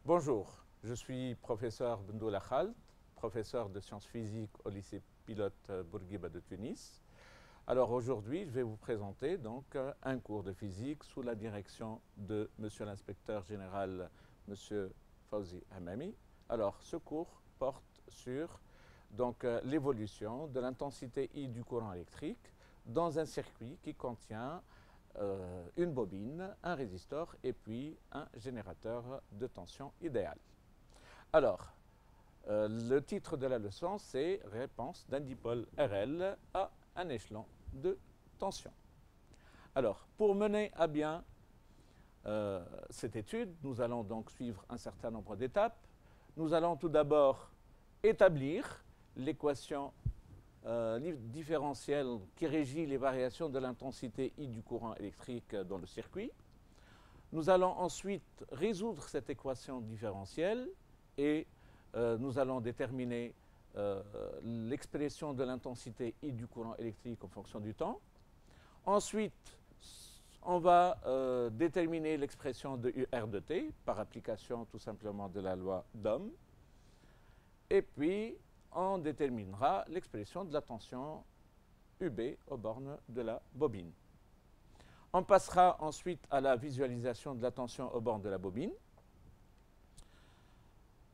Bonjour, je suis professeur Bendoula Khalt, professeur de sciences physiques au lycée pilote Bourguiba de Tunis. Alors aujourd'hui, je vais vous présenter donc un cours de physique sous la direction de Monsieur l'inspecteur général, Monsieur Fawzi Hamami. Alors ce cours porte sur l'évolution de l'intensité I du courant électrique dans un circuit qui contient une bobine, un résistor et puis un générateur de tension idéal. Alors, le titre de la leçon, c'est « Réponse d'un dipôle RL à un échelon de tension ». Alors, pour mener à bien cette étude, nous allons donc suivre un certain nombre d'étapes. Nous allons tout d'abord établir l'équation différentielle qui régit les variations de l'intensité I du courant électrique dans le circuit. Nous allons ensuite résoudre cette équation différentielle et nous allons déterminer l'expression de l'intensité I du courant électrique en fonction du temps. Ensuite, on va déterminer l'expression de R de T par application tout simplement de la loi d'Ohm. Et puis, on déterminera l'expression de la tension UB aux bornes de la bobine. On passera ensuite à la visualisation de la tension aux bornes de la bobine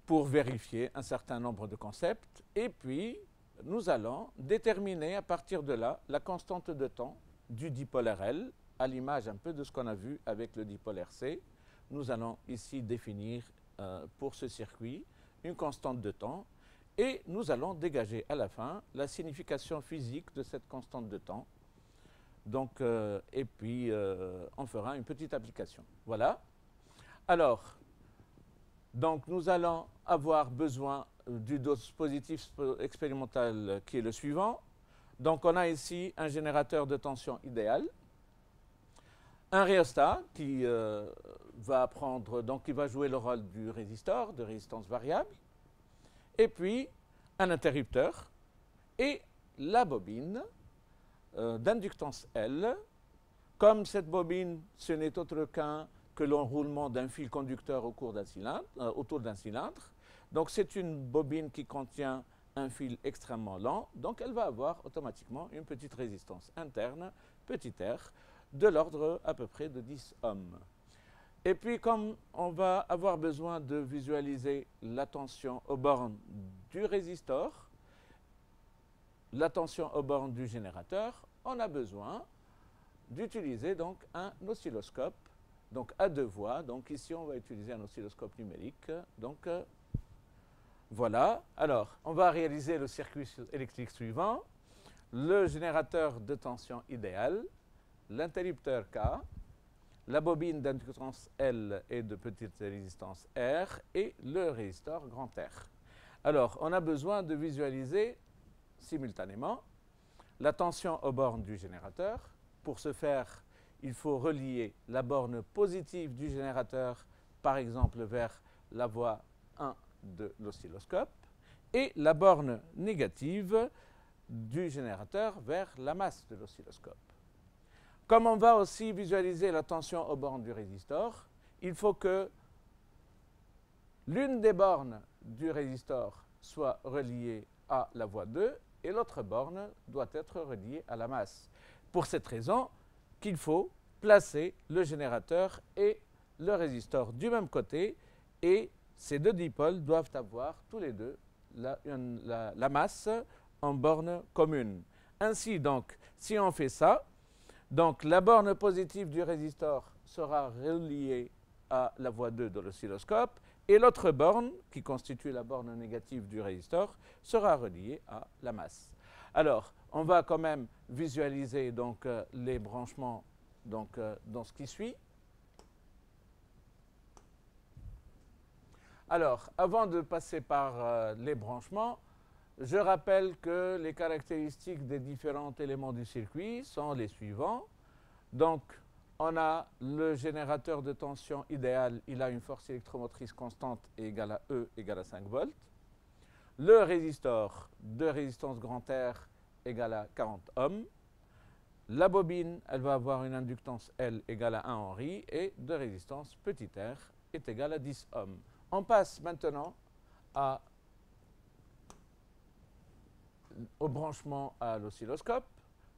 pour vérifier un certain nombre de concepts. Et puis, nous allons déterminer à partir de là la constante de temps du dipôle RL, à l'image un peu de ce qu'on a vu avec le dipôle RC. Nous allons ici définir pour ce circuit une constante de temps. Et nous allons dégager à la fin la signification physique de cette constante de temps. Donc, et puis, on fera une petite application. Voilà. Alors, donc, nous allons avoir besoin du dispositif expérimental qui est le suivant. Donc, on a ici un générateur de tension idéal, un rhéostat qui va prendre, donc qui va jouer le rôle du résistor, de résistance variable, et puis un interrupteur et la bobine d'inductance L. Comme cette bobine, ce n'est autre que l'enroulement d'un fil conducteur autour d'un cylindre. Donc c'est une bobine qui contient un fil extrêmement lent, donc elle va avoir automatiquement une petite résistance interne, petit r, de l'ordre à peu près de 10 ohms. Et puis, comme on va avoir besoin de visualiser la tension aux bornes du résistor, la tension aux bornes du générateur, on a besoin d'utiliser donc un oscilloscope, donc à deux voies. Donc ici, on va utiliser un oscilloscope numérique. Donc voilà. Alors, on va réaliser le circuit électrique suivant. Le générateur de tension idéal, l'interrupteur K, la bobine d'inductance L et de petite résistance R et le résistor grand R. Alors, on a besoin de visualiser simultanément la tension aux bornes du générateur. Pour ce faire, il faut relier la borne positive du générateur, par exemple, vers la voie 1 de l'oscilloscope et la borne négative du générateur vers la masse de l'oscilloscope. Comme on va aussi visualiser la tension aux bornes du résistor, il faut que l'une des bornes du résistor soit reliée à la voie 2 et l'autre borne doit être reliée à la masse. Pour cette raison qu'il faut placer le générateur et le résistor du même côté et ces deux dipôles doivent avoir tous les deux la masse en borne commune. Ainsi donc, si on fait ça, donc la borne positive du résistor sera reliée à la voie 2 de l'oscilloscope et l'autre borne, qui constitue la borne négative du résistor, sera reliée à la masse. Alors, on va quand même visualiser donc, les branchements donc, dans ce qui suit. Alors, avant de passer par les branchements, je rappelle que les caractéristiques des différents éléments du circuit sont les suivants. Donc, on a le générateur de tension idéal, il a une force électromotrice constante et égale à E égale à 5 volts. Le résistor de résistance grand R égale à 40 ohms. La bobine, elle va avoir une inductance L égale à 1 Henry et de résistance petit r est égale à 10 ohms. On passe maintenant au branchement à l'oscilloscope.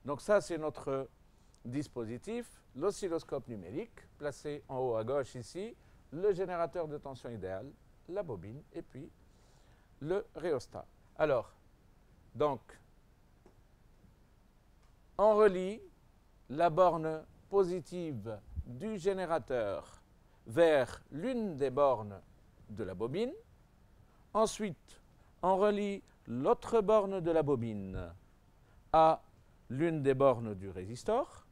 Donc ça, c'est notre dispositif, l'oscilloscope numérique, placé en haut à gauche ici, le générateur de tension idéale, la bobine, et puis le rhéostat. Alors, donc, on relie la borne positive du générateur vers l'une des bornes de la bobine. Ensuite, on relie l'autre borne de la bobine à l'une des bornes du résistor.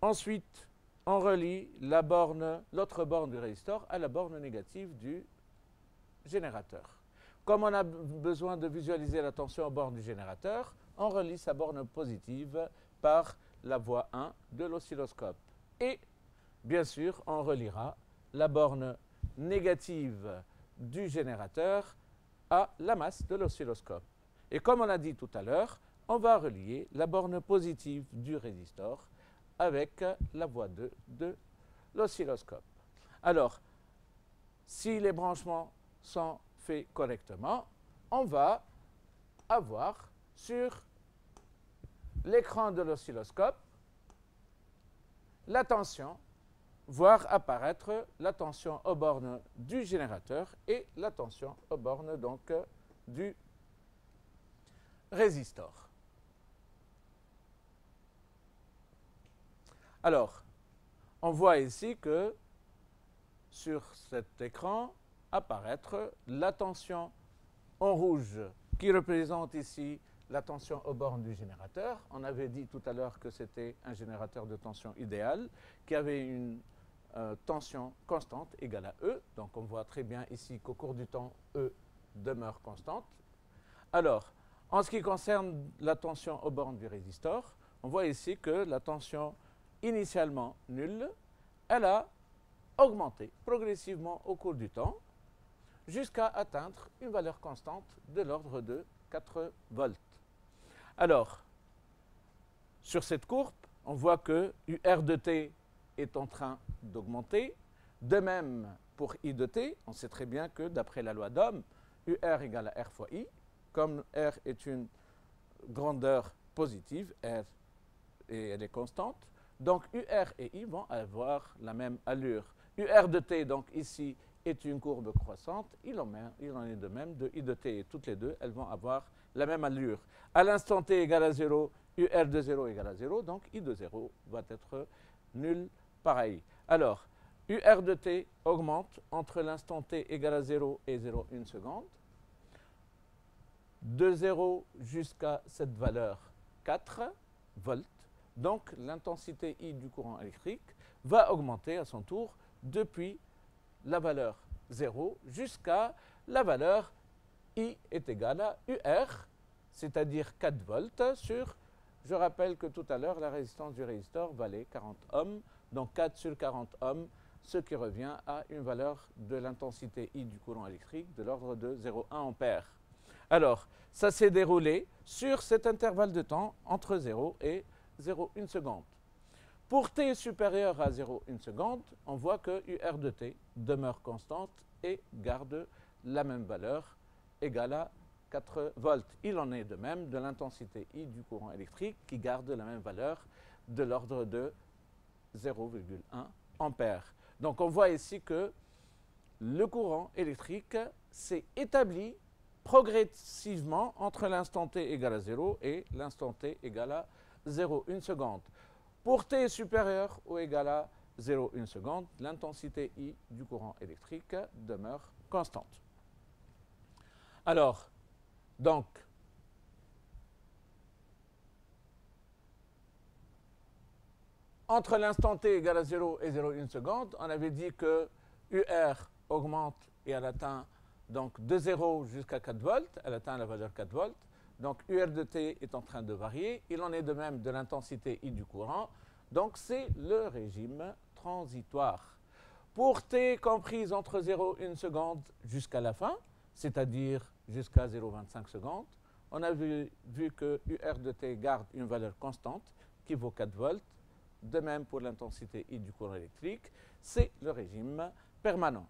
Ensuite, on relie l'autre borne du résistor à la borne négative du générateur. Comme on a besoin de visualiser la tension aux bornes du générateur, on relie sa borne positive par la voie 1 de l'oscilloscope. Et, bien sûr, on reliera la borne négative du générateur à la masse de l'oscilloscope. Et comme on a dit tout à l'heure, on va relier la borne positive du résistor avec la voie 2 de l'oscilloscope. Alors, si les branchements sont faits correctement, on va avoir sur l'écran de l'oscilloscope la tension, voir apparaître la tension aux bornes du générateur et la tension aux bornes donc du résistor. Alors, on voit ici que sur cet écran apparaître la tension en rouge qui représente ici la tension aux bornes du générateur. On avait dit tout à l'heure que c'était un générateur de tension idéal qui avait une tension constante égale à E. Donc on voit très bien ici qu'au cours du temps, E demeure constante. Alors, en ce qui concerne la tension aux bornes du résistor, on voit ici que la tension initialement nulle, elle a augmenté progressivement au cours du temps jusqu'à atteindre une valeur constante de l'ordre de 4 volts. Alors, sur cette courbe, on voit que UR de T est en train d'augmenter. De même, pour I de T, on sait très bien que d'après la loi d'Ohm, UR égale à R fois I. Comme R est une grandeur positive, R et elle est constante, donc UR et I vont avoir la même allure. UR de T, donc ici, est une courbe croissante. Il en est de même de I de T et toutes les deux, elles vont avoir la même allure. À l'instant T égale à 0, UR de 0 égale à 0, donc I de 0 va être nul pareil. Alors, UR de T augmente entre l'instant T égale à 0 et 0,1 seconde. De 0 jusqu'à cette valeur 4 volts. Donc, l'intensité I du courant électrique va augmenter à son tour depuis la valeur 0 jusqu'à la valeur I est égale à UR, c'est-à-dire 4 volts sur, je rappelle que tout à l'heure, la résistance du résistor valait 40 ohms, donc 4 sur 40 ohms, ce qui revient à une valeur de l'intensité I du courant électrique de l'ordre de 0,1 ampère. Alors, ça s'est déroulé sur cet intervalle de temps entre 0 et 0,1 seconde. Pour t supérieur à 0,1 seconde, on voit que UR de t demeure constante et garde la même valeur égale à 4 volts. Il en est de même de l'intensité I du courant électrique qui garde la même valeur de l'ordre de 0,1 ampère. Donc on voit ici que le courant électrique s'est établi progressivement entre l'instant t égale à 0 et l'instant t égale à 0,1 seconde. Pour t supérieur ou égal à 0,1 seconde, l'intensité I du courant électrique demeure constante. Alors, donc, entre l'instant t égal à 0 et 0,1 seconde, on avait dit que UR augmente et elle atteint donc de 0 jusqu'à 4 volts, elle atteint la valeur 4 volts. Donc UR de t est en train de varier. Il en est de même de l'intensité I du courant. Donc c'est le régime transitoire. Pour t comprise entre 0 et 1 seconde jusqu'à la fin, c'est-à-dire jusqu'à 0,25 secondes, on a vu que UR de t garde une valeur constante qui vaut 4 volts. De même pour l'intensité I du courant électrique, c'est le régime permanent.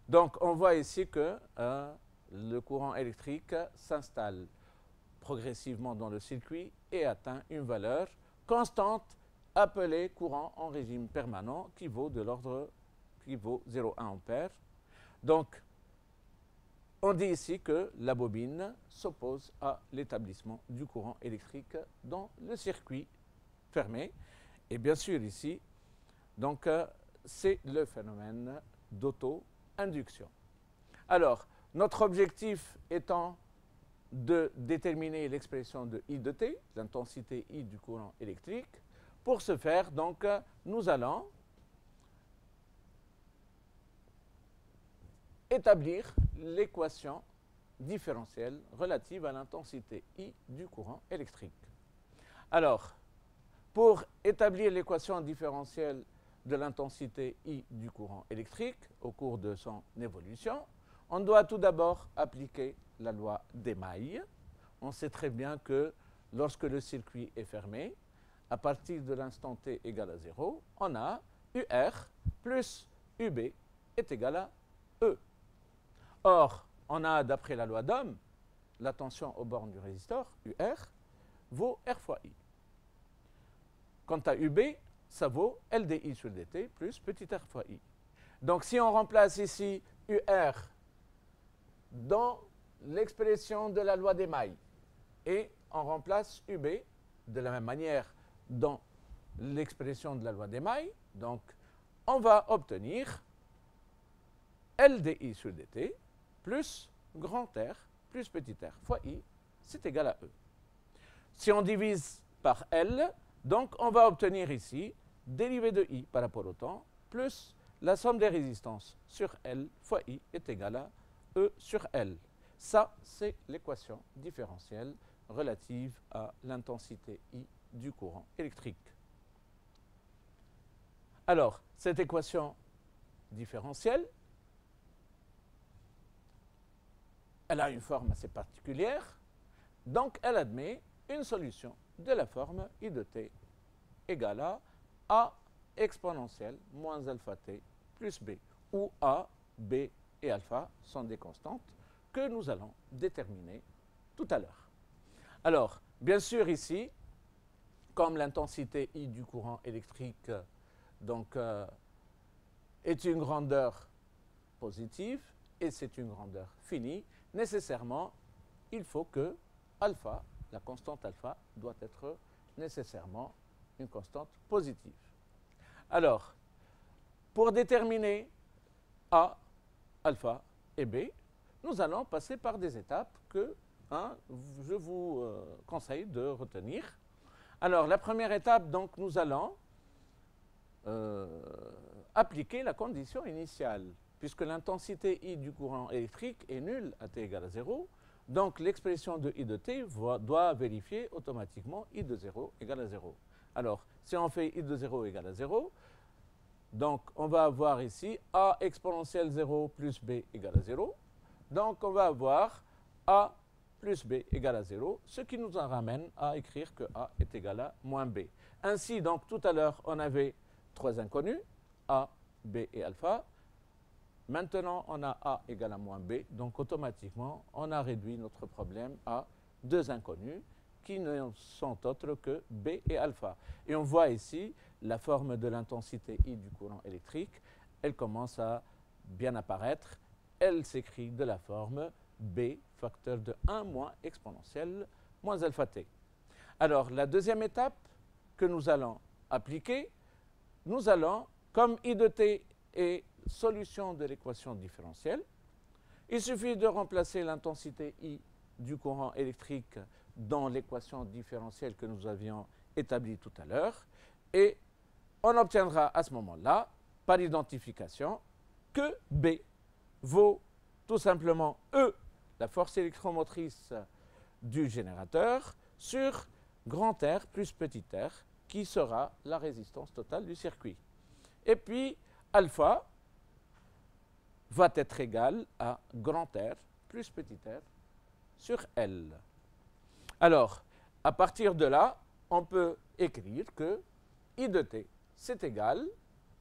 Donc, on voit ici que le courant électrique s'installe progressivement dans le circuit et atteint une valeur constante appelée courant en régime permanent qui vaut 0,1 ampère. Donc, on dit ici que la bobine s'oppose à l'établissement du courant électrique dans le circuit fermé. Et bien sûr ici, donc c'est le phénomène d'auto-induction. Alors, notre objectif étant de déterminer l'expression de I de t, l'intensité I du courant électrique. Pour ce faire, donc, nous allons établir l'équation différentielle relative à l'intensité I du courant électrique. Alors, pour établir l'équation différentielle de l'intensité I du courant électrique au cours de son évolution, on doit tout d'abord appliquer la loi d'Émaille. On sait très bien que lorsque le circuit est fermé, à partir de l'instant t égale à 0, on a UR plus UB est égal à E. Or, on a, d'après la loi d'Ohm, la tension aux bornes du résisteur, UR, vaut R fois I. Quant à UB, ça vaut LdI sur dt plus petit r fois I. Donc, si on remplace ici UR dans l'expression de la loi d'Émaille et on remplace UB de la même manière dans l'expression de la loi d'Émaille, donc on va obtenir LdI sur dt plus grand R plus petit r fois I, c'est égal à E. Si on divise par L, donc on va obtenir ici dérivée de I par rapport au temps plus la somme des résistances sur L fois I est égale à E sur L. Ça, c'est l'équation différentielle relative à l'intensité I du courant électrique. Alors, cette équation différentielle, elle a une forme assez particulière, donc elle admet une solution de la forme I de t égale à A exponentielle moins alpha t plus B, où A, B et alpha sont des constantes que nous allons déterminer tout à l'heure. Alors, bien sûr ici, comme l'intensité I du courant électrique donc, est une grandeur positive et c'est une grandeur finie, nécessairement, il faut que alpha, la constante alpha, doit être nécessairement une constante positive. Alors, pour déterminer A, alpha et B, nous allons passer par des étapes que je vous conseille de retenir. Alors, la première étape, donc, nous allons appliquer la condition initiale, puisque l'intensité I du courant électrique est nulle à t égale à 0, donc l'expression de I de t doit vérifier automatiquement I de 0 égale à 0. Alors, si on fait I de 0 égale à 0, donc on va avoir ici A exponentielle 0 plus B égale à 0. Donc on va avoir A plus B égale à 0, ce qui nous en ramène à écrire que A est égal à moins B. Ainsi, donc tout à l'heure, on avait trois inconnus, A, B et alpha. Maintenant, on a A égale à moins B, donc automatiquement, on a réduit notre problème à deux inconnus qui ne sont autres que B et alpha. Et on voit ici la forme de l'intensité I du courant électrique. Elle commence à bien apparaître. Elle s'écrit de la forme B facteur de 1 moins exponentielle moins alpha t. Alors, la deuxième étape que nous allons appliquer, nous allons, comme I de t est solution de l'équation différentielle, il suffit de remplacer l'intensité I du courant électrique dans l'équation différentielle que nous avions établie tout à l'heure, et on obtiendra à ce moment-là, par identification, que B vaut tout simplement E, la force électromotrice du générateur, sur grand R plus petit r, qui sera la résistance totale du circuit. Et puis, alpha va être égal à grand R plus petit r sur L. Alors, à partir de là, on peut écrire que I de t, c'est égal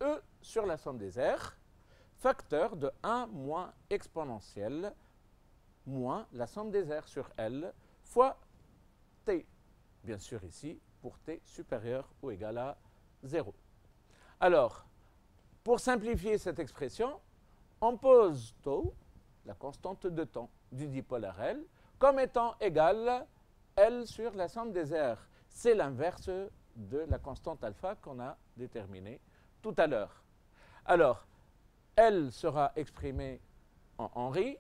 E sur la somme des R, facteur de 1 moins exponentielle moins la somme des R sur L fois T, bien sûr ici, pour T supérieur ou égal à 0. Alors, pour simplifier cette expression, on pose tau, la constante de temps du dipolaire L, comme étant égale L sur la somme des R. C'est l'inverse de la constante alpha qu'on a déterminée tout à l'heure. Alors, L sera exprimée en Henry.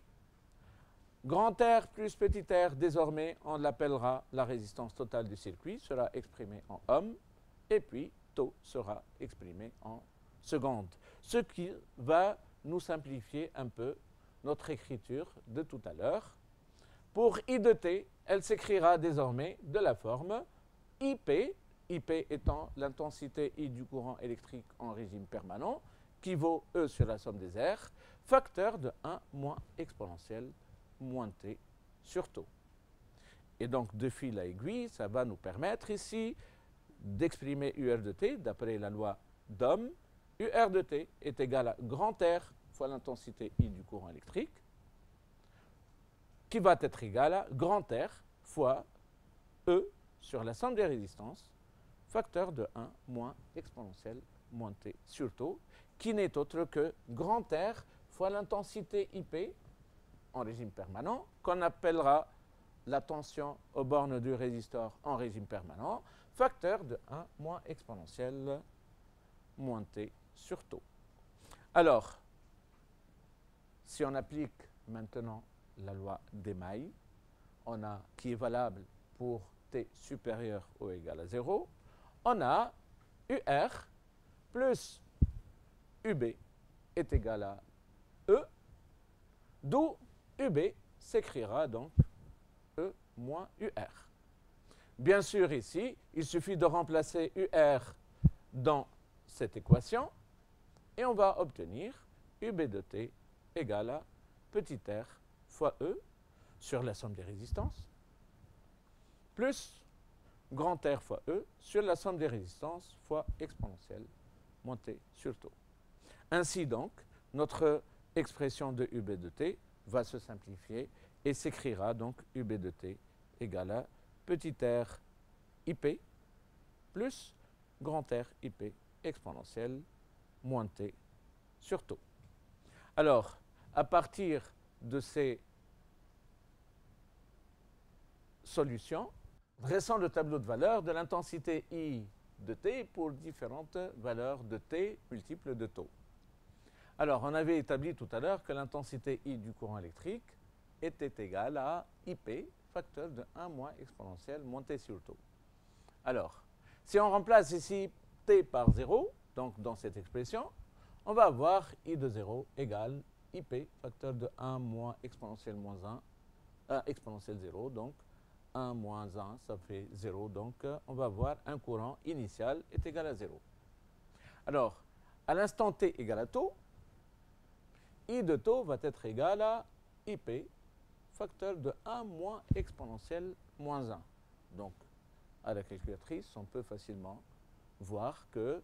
Grand R plus petit r, désormais, on l'appellera la résistance totale du circuit, sera exprimée en ohm, et puis tau sera exprimé en secondes. Ce qui va nous simplifier un peu notre écriture de tout à l'heure. Pour I de t, elle s'écrira désormais de la forme IP, IP étant l'intensité I du courant électrique en régime permanent, qui vaut E sur la somme des R, facteur de 1 moins exponentielle moins t sur tau. Et donc, de fil à aiguille, ça va nous permettre ici d'exprimer UR de t d'après la loi d'Ohm. UR de t est égal à grand R fois l'intensité I du courant électrique, qui va être égal à grand R fois E sur la somme des résistances, facteur de 1 moins exponentielle moins t sur tau, qui n'est autre que grand R fois l'intensité IP en régime permanent, qu'on appellera la tension aux bornes du résistor en régime permanent, facteur de 1 moins exponentielle moins t sur tau. Alors, si on applique maintenant la loi d'Emaille, on a, qui est valable pour t supérieur ou égal à 0, on a UR plus UB est égal à E, d'où UB s'écrira donc E moins UR. Bien sûr, ici, il suffit de remplacer UR dans cette équation et on va obtenir UB de t égale à petit r fois E sur la somme des résistances plus grand R fois E sur la somme des résistances fois exponentielle moins t sur tau. Ainsi donc, notre expression de UB de t va se simplifier et s'écrira donc UB de t égale à petit r IP plus grand R IP exponentielle moins t sur tau. Alors, à partir de ces solutions, dressons le tableau de valeur de l'intensité I de t pour différentes valeurs de t multiples de tau. Alors, on avait établi tout à l'heure que l'intensité I du courant électrique était égale à IP, facteur de 1 moins exponentielle moins t sur tau. Alors, si on remplace ici t par 0, donc dans cette expression, on va avoir I de 0 égale IP, facteur de 1 moins exponentielle moins 1, exponentielle 0, donc 1 moins 1, ça fait 0, donc on va avoir un courant initial est égal à 0. Alors, à l'instant t égale à tau, I de tau va être égal à IP, facteur de 1 moins exponentielle moins 1. Donc, à la calculatrice, on peut facilement voir que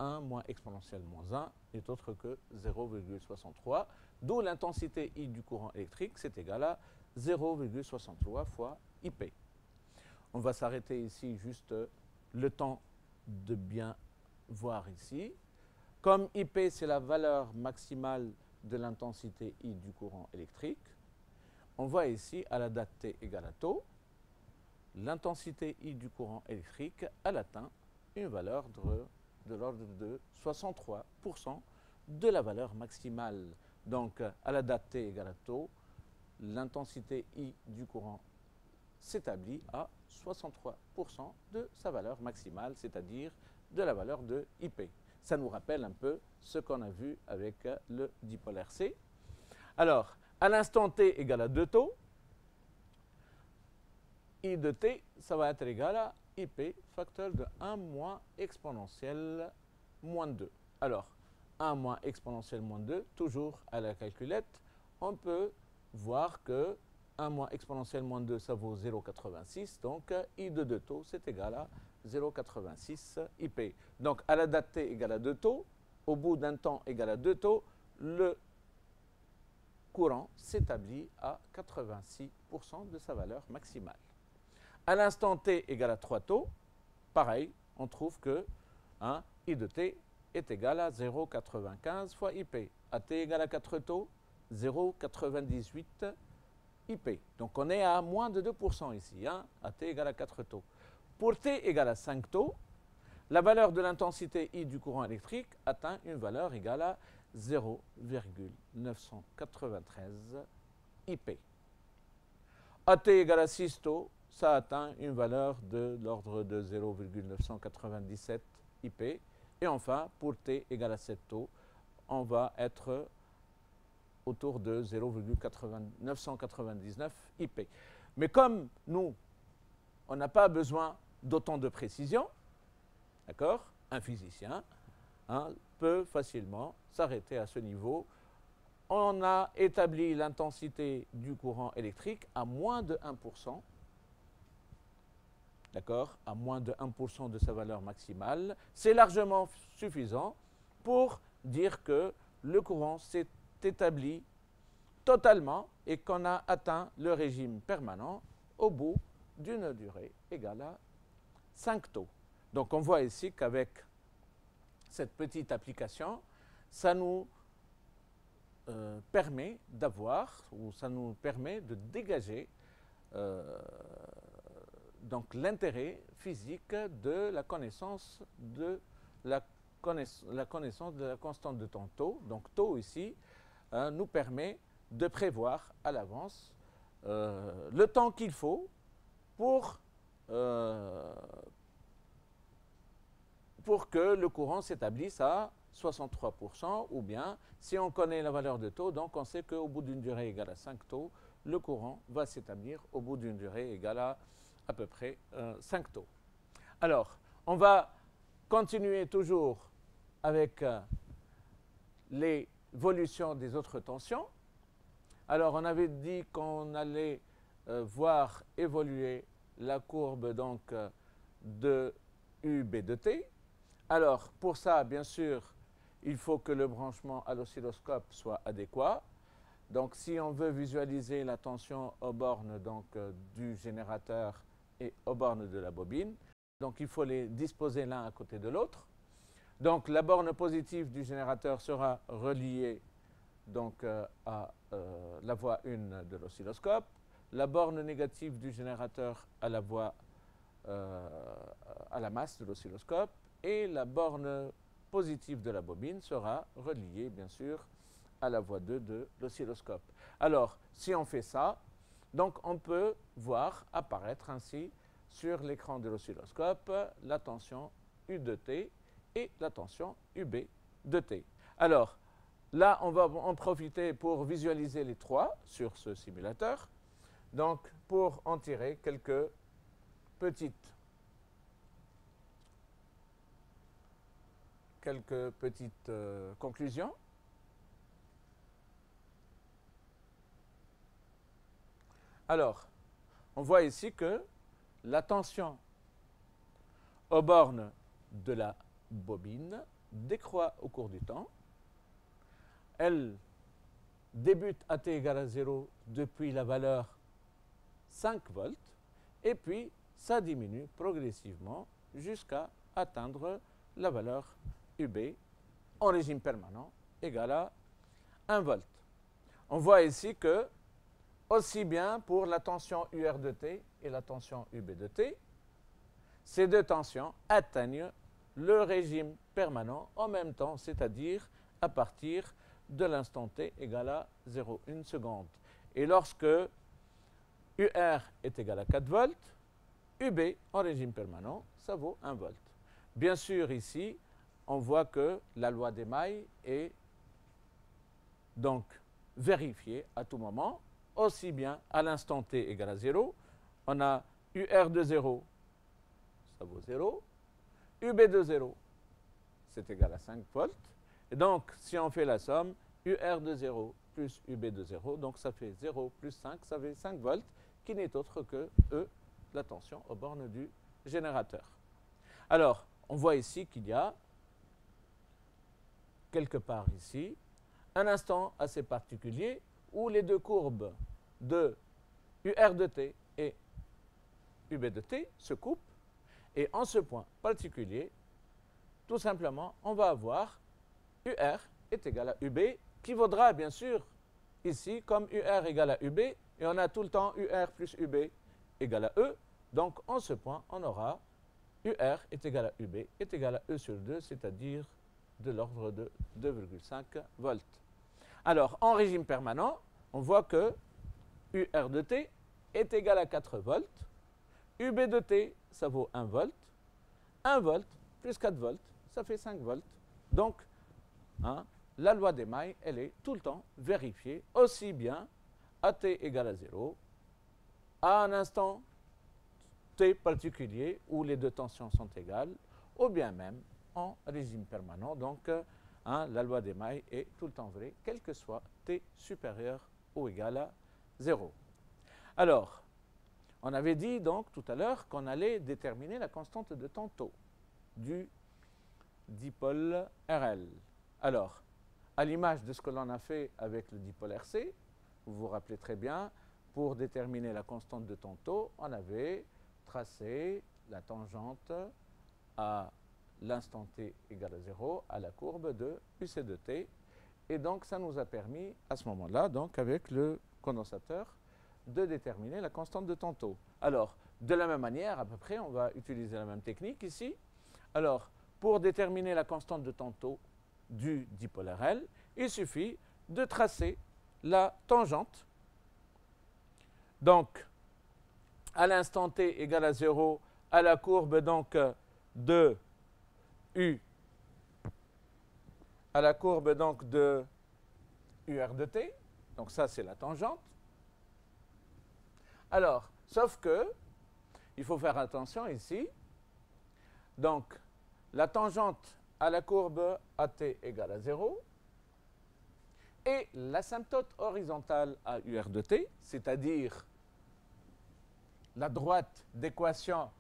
1 moins exponentielle moins 1 n'est autre que 0,63, d'où l'intensité I du courant électrique, c'est égal à 0,63 fois IP. On va s'arrêter ici juste le temps de bien voir ici. Comme IP, c'est la valeur maximale de l'intensité I du courant électrique, on voit ici, à la date t égale à tau, l'intensité I du courant électrique a atteint une valeur de l'ordre de 63% de la valeur maximale. Donc, à la date t égale à tau, l'intensité I du courant s'établit à 63% de sa valeur maximale, c'est-à-dire de la valeur de IP. Ça nous rappelle un peu ce qu'on a vu avec le dipolaire C. Alors, à l'instant t égale à 2 tau, I de t, ça va être égal à IP, facteur de 1 moins exponentielle moins 2. Alors, 1 moins exponentielle moins 2, toujours à la calculette, on peut voir que 1 moins exponentielle moins 2, ça vaut 0,86. Donc, I de 2 tau, c'est égal à 0,86 IP. Donc, à la date t égale à 2 tau, au bout d'un temps égal à 2 tau, le courant s'établit à 86% de sa valeur maximale. À l'instant t égale à 3 taux, pareil, on trouve que I de t est égal à 0,95 fois IP. À t égale à 4 taux, 0,98 IP. Donc on est à moins de 2% ici, à t égale à 4 taux. Pour t égale à 5 taux, la valeur de l'intensité I du courant électrique atteint une valeur égale à 0,993 IP. À t égale à 6 taux, ça atteint une valeur de l'ordre de 0,997 IP. Et enfin, pour t égale à 7 taux, on va être autour de 0,999 IP. Mais comme nous, on n'a pas besoin d'autant de précision, d'accord, un physicien peut facilement s'arrêter à ce niveau. On a établi l'intensité du courant électrique à moins de 1%, d'accord, à moins de 1% de sa valeur maximale. C'est largement suffisant pour dire que le courant s'est établi totalement et qu'on a atteint le régime permanent au bout d'une durée égale à 5 taux. Donc on voit ici qu'avec cette petite application, ça nous permet d'avoir, ou ça nous permet de dégager donc l'intérêt physique de la connaissance de la connaissance de la constante de temps taux. Donc taux ici nous permet de prévoir à l'avance le temps qu'il faut pour que le courant s'établisse à 63%, ou bien, si on connaît la valeur de taux, donc on sait qu'au bout d'une durée égale à 5 taux, le courant va s'établir au bout d'une durée égale à peu près 5 taux. Alors, on va continuer toujours avec l'évolution des autres tensions. Alors, on avait dit qu'on allait voir évoluer la courbe donc, de UB de t. Alors, pour ça, bien sûr, il faut que le branchement à l'oscilloscope soit adéquat. Donc, si on veut visualiser la tension aux bornes donc, du générateur et aux bornes de la bobine, donc il faut les disposer l'un à côté de l'autre. Donc, la borne positive du générateur sera reliée donc, à la voie 1 de l'oscilloscope. La borne négative du générateur à la voie à la masse de l'oscilloscope, et la borne positive de la bobine sera reliée, bien sûr, à la voie 2 de l'oscilloscope. Alors, si on fait ça, donc on peut voir apparaître ainsi sur l'écran de l'oscilloscope la tension U de t et la tension UB de t. Alors, là, on va en profiter pour visualiser les trois sur ce simulateur. Donc, pour en tirer quelques petites conclusions. Alors, on voit ici que la tension aux bornes de la bobine décroît au cours du temps. Elle débute à t égale à 0 depuis la valeur 5 volts, et puis ça diminue progressivement jusqu'à atteindre la valeur UB en régime permanent égale à 1 volt. On voit ici que, aussi bien pour la tension UR de t et la tension UB de t, ces deux tensions atteignent le régime permanent en même temps, c'est-à-dire à partir de l'instant t égale à 0,1 seconde. Et lorsque UR est égal à 4 volts, UB en régime permanent, ça vaut 1 volt. Bien sûr, ici, on voit que la loi d'Émaille est donc vérifiée à tout moment, aussi bien à l'instant t égale à 0, on a UR de 0, ça vaut 0, UB de 0, c'est égal à 5 volts. Et donc, si on fait la somme, UR de 0 plus UB de 0, donc ça fait 0 plus 5, ça fait 5 volts, qui n'est autre que E, la tension aux bornes du générateur. Alors, on voit ici qu'il y a, quelque part ici, un instant assez particulier où les deux courbes de UR de t et UB de t se coupent. Et en ce point particulier, tout simplement, on va avoir UR est égal à UB, qui vaudra bien sûr ici comme UR égale à UB, et on a tout le temps UR plus UB égale à E. Donc en ce point, on aura UR est égal à UB est égal à E sur 2, c'est-à-dire de l'ordre de 2,5 volts. Alors, en régime permanent, on voit que UR de t est égal à 4 volts, UB de t, ça vaut 1 volt, 1 volt plus 4 volts, ça fait 5 volts. Donc, la loi des mailles, elle est tout le temps vérifiée, aussi bien à t égale à 0, à un instant t particulier où les deux tensions sont égales, ou bien même en régime permanent. Donc, la loi des mailles est tout le temps vraie, quel que soit t supérieur ou égal à 0. Alors, on avait dit donc tout à l'heure qu'on allait déterminer la constante de temps tau du dipôle RL. Alors, à l'image de ce que l'on a fait avec le dipôle RC, vous vous rappelez très bien, pour déterminer la constante de temps tau, on avait tracé la tangente à l'instant t égale à 0 à la courbe de UC de t. Et donc, ça nous a permis, à ce moment-là, donc avec le condensateur, de déterminer la constante de temps tau. Alors, de la même manière, à peu près, on va utiliser la même technique ici. Alors, pour déterminer la constante de temps tau du dipôle RL, il suffit de tracer la tangente. Donc, à l'instant t égale à 0, à la courbe donc de U, à la courbe donc de UR de t. Donc ça, c'est la tangente. Alors, sauf que, il faut faire attention ici. Donc, la tangente à la courbe AT égale à 0 et l'asymptote horizontale à UR de t, c'est-à-dire la droite d'équation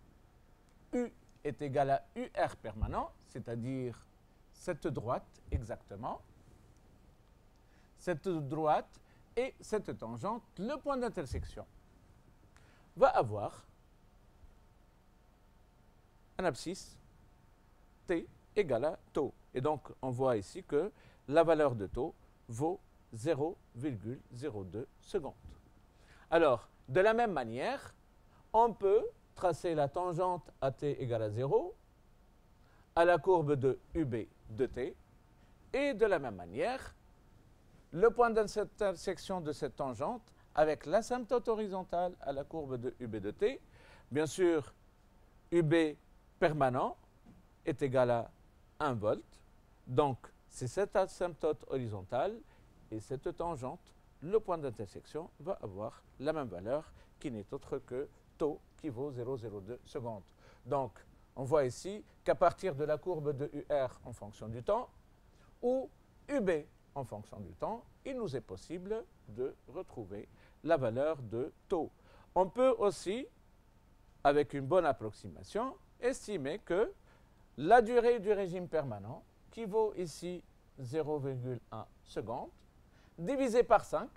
U est égale à UR permanent, c'est-à-dire cette droite exactement, cette droite et cette tangente, le point d'intersection va avoir un abscisse t égale à tau. Et donc, on voit ici que la valeur de tau vaut 0,02 secondes. Alors, de la même manière, on peut tracer la tangente à t égale à 0 à la courbe de UB de t. Et de la même manière, le point d'intersection de cette tangente avec l'asymptote horizontale à la courbe de UB de t. Bien sûr, UB permanent est égal à 1 volt. Donc, c'est cette asymptote horizontale et cette tangente, le point d'intersection va avoir la même valeur qui n'est autre que tau qui vaut 0,02 secondes. Donc, on voit ici qu'à partir de la courbe de UR en fonction du temps ou UB en fonction du temps, il nous est possible de retrouver la valeur de tau. On peut aussi, avec une bonne approximation, estimer que la durée du régime permanent, qui vaut ici 0,1 seconde, divisé par 5,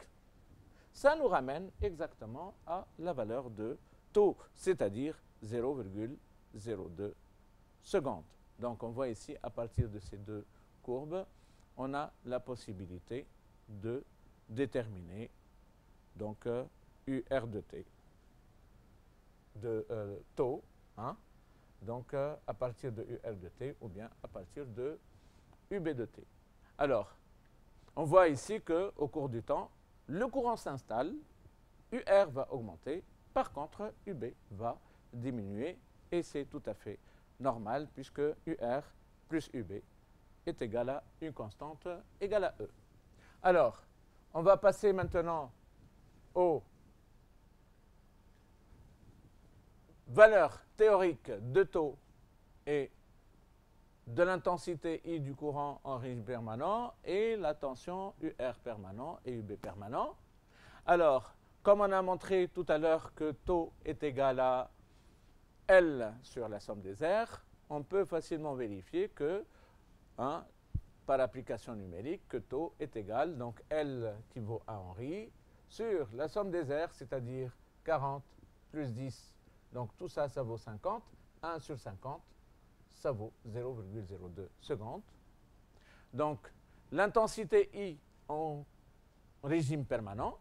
ça nous ramène exactement à la valeur de tau, c'est-à-dire 0,02 secondes. Donc on voit ici, à partir de ces deux courbes, on a la possibilité de déterminer donc UR de t, de tau, donc à partir de UR de t ou bien à partir de UB de t. Alors, on voit ici qu'au cours du temps, le courant s'installe, UR va augmenter, par contre UB va diminuer et c'est tout à fait normal puisque UR plus UB est égal à une constante égale à E. Alors, on va passer maintenant aux valeurs théoriques de tau et de l'intensité I du courant en régime permanent et la tension UR permanent et UB permanent. Alors, comme on a montré tout à l'heure que tau est égal à L sur la somme des R, on peut facilement vérifier que par application numérique que taux est égal, donc L qui vaut A Henri, sur la somme des R, c'est-à-dire 40 plus 10, donc tout ça, ça vaut 50, 1 sur 50, ça vaut 0,02 secondes. Donc, l'intensité I en régime permanent,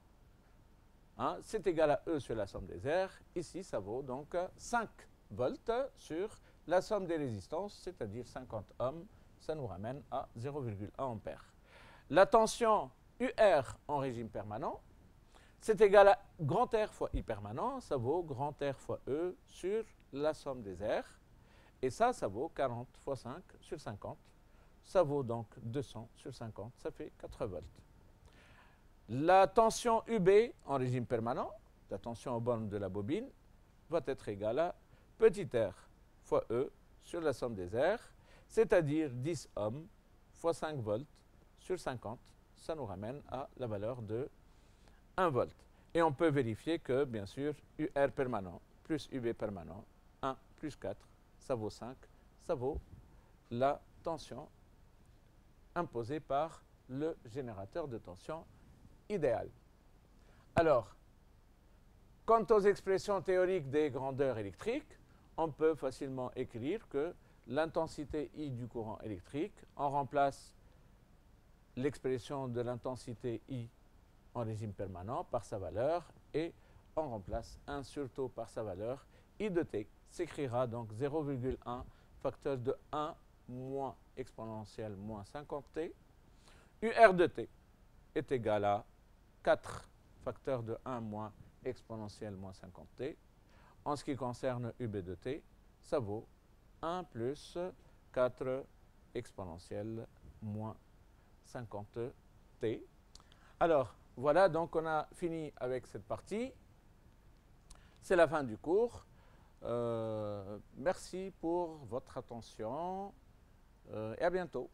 hein, c'est égal à E sur la somme des R. Ici, ça vaut donc 5 volts sur la somme des résistances, c'est-à-dire 50 ohms. Ça nous ramène à 0,1 ampère. La tension UR en régime permanent, c'est égal à grand R fois I permanent. Ça vaut grand R fois E sur la somme des R. Et ça vaut 40 fois 5 sur 50. Ça vaut donc 200 sur 50. Ça fait 4 volts. La tension UB en régime permanent, la tension aux bornes de la bobine, va être égale à petit r fois E sur la somme des R, c'est-à-dire 10 ohms fois 5 volts sur 50. Ça nous ramène à la valeur de 1 volt. Et on peut vérifier que, bien sûr, UR permanent plus UB permanent, 1 plus 4, ça vaut 5. Ça vaut la tension imposée par le générateur de tension idéal. Alors, quant aux expressions théoriques des grandeurs électriques, on peut facilement écrire que l'intensité I du courant électrique, on remplace l'expression de l'intensité I en régime permanent par sa valeur et on remplace 1 sur taux par sa valeur. I de t s'écrira donc 0,1 facteur de 1 moins exponentielle moins 50t. UR de t est égal à 4 facteur de 1 moins exponentielle moins 50t. En ce qui concerne UB de t, ça vaut 1 plus 4 exponentielle moins 50t. Alors, voilà, donc on a fini avec cette partie. C'est la fin du cours. Merci pour votre attention et à bientôt.